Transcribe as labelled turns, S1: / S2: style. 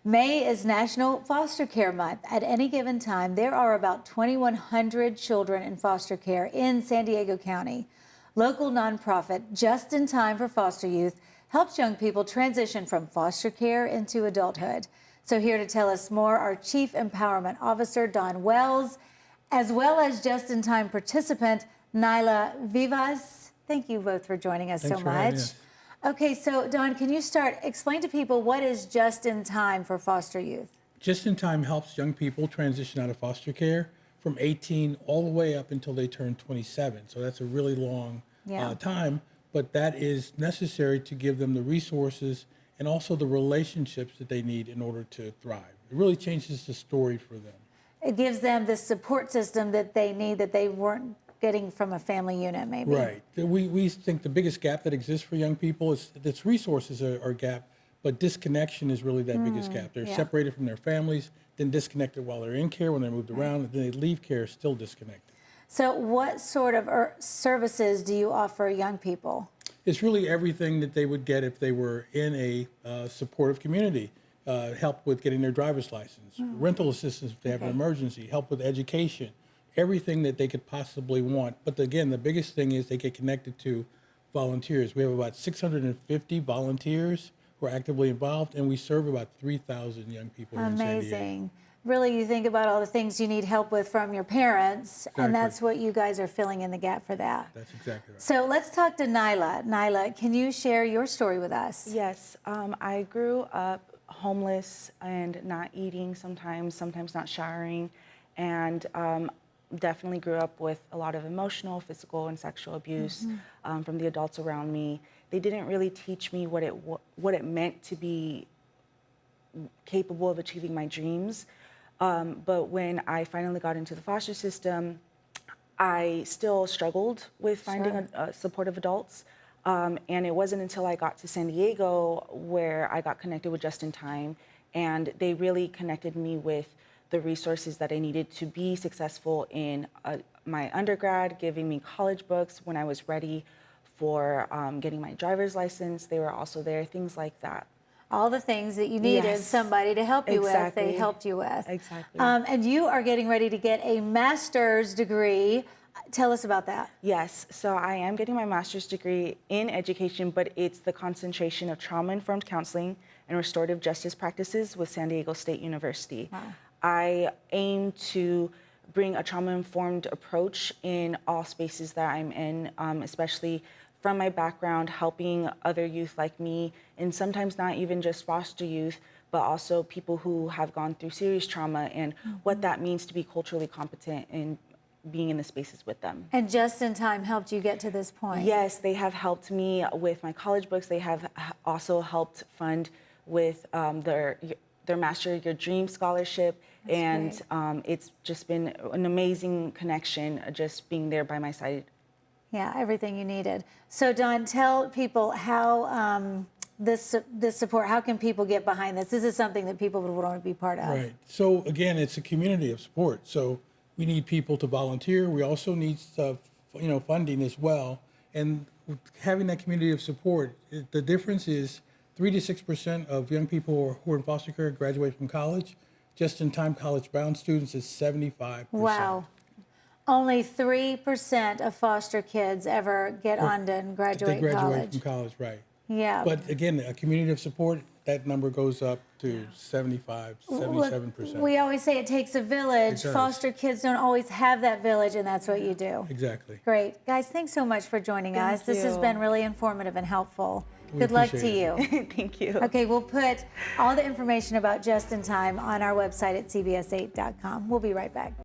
S1: May is National Foster Care Month. At any given time, there are about 2,100 children in foster care in San Diego County. Local nonprofit Just in Time for Foster Youth helps young people transition from foster care into adulthood. So here to tell us more, our Chief Empowerment Officer, Dawn Wells, as well as Just in Time participant, Nyla Vivas. Thank you both for joining us so much. Okay, so Dawn, can you explain to people what is Just in Time for foster youth?
S2: Just in Time helps young people transition out of foster care from 18 all the way up until they turn 27. So that's a really long time, but that is necessary to give them the resources and also the relationships that they need in order to thrive. It really changes the story for them.
S1: It gives them the support system that they need that they weren't getting from a family unit, maybe.
S2: Right. We think the biggest gap that exists for young people is that resources are a gap, but disconnection is really that biggest gap. They're separated from their families, then disconnected while they're in care, when they're moved around, and then they leave care still disconnected.
S1: So what sort of services do you offer young people?
S2: It's really everything that they would get if they were in a supportive community. Help with getting their driver's license, rental assistance if they have an emergency, help with education, everything that they could possibly want. But again, the biggest thing is they get connected to volunteers. We have about 650 volunteers who are actively involved, and we serve about 3,000 young people here in San Diego.
S1: Amazing. Really, you think about all the things you need help with from your parents, and that's what you guys are filling in the gap for that.
S2: That's exactly right.
S1: So let's talk to Nyla. Nyla, can you share your story with us?
S3: Yes, I grew up homeless and not eating sometimes not showering, and definitely grew up with a lot of emotional, physical, and sexual abuse from the adults around me. They didn't really teach me what it meant to be capable of achieving my dreams. But when I finally got into the foster system, I still struggled with finding supportive adults. And it wasn't until I got to San Diego where I got connected with Just in Time, and they really connected me with the resources that I needed to be successful in my undergrad, giving me college books when I was ready for getting my driver's license. They were also there, things like that.
S1: All the things that you needed somebody to help you with, they helped you with.
S3: Exactly.
S1: And you are getting ready to get a master's degree. Tell us about that.
S3: Yes, so I am getting my master's degree in education, but it's the concentration of trauma-informed counseling and restorative justice practices with San Diego State University.
S1: Wow.
S3: I aim to bring a trauma-informed approach in all spaces that I'm in, especially from my background, helping other youth like me, and sometimes not even just foster youth, but also people who have gone through serious trauma and what that means to be culturally competent and being in the spaces with them.
S1: And Just in Time helped you get to this point.
S3: Yes, they have helped me with my college books. They have also helped fund with their Master Your Dream scholarship. That's and it's just been an amazing connection, just being there by my side.
S1: Yeah, everything you needed. So Dawn, tell people how this support, how can people get behind this? This is something that people would want to be part of.
S2: Right. So again, it's a community of support. So we need people to volunteer. We also need funding as well. And having that community of support, the difference is 3 to 6% of young people who are in foster care graduate from college. Just in Time college-bound students is 75%.
S1: Wow. Only 3% of foster kids ever get on and graduate college.
S2: They graduate from college, right.
S1: Yeah.
S2: But again, a community of support, that number goes up to 75, 77%.
S1: We always say it takes a village. Foster kids don't always have that village, and that's what you do.
S2: Exactly.
S1: Great. Guys, thanks so much for joining us. This has been really informative and helpful. Good luck to you.
S3: Thank you.
S1: Okay, we'll put all the information about Just in Time on our website at cbs8.com. We'll be right back.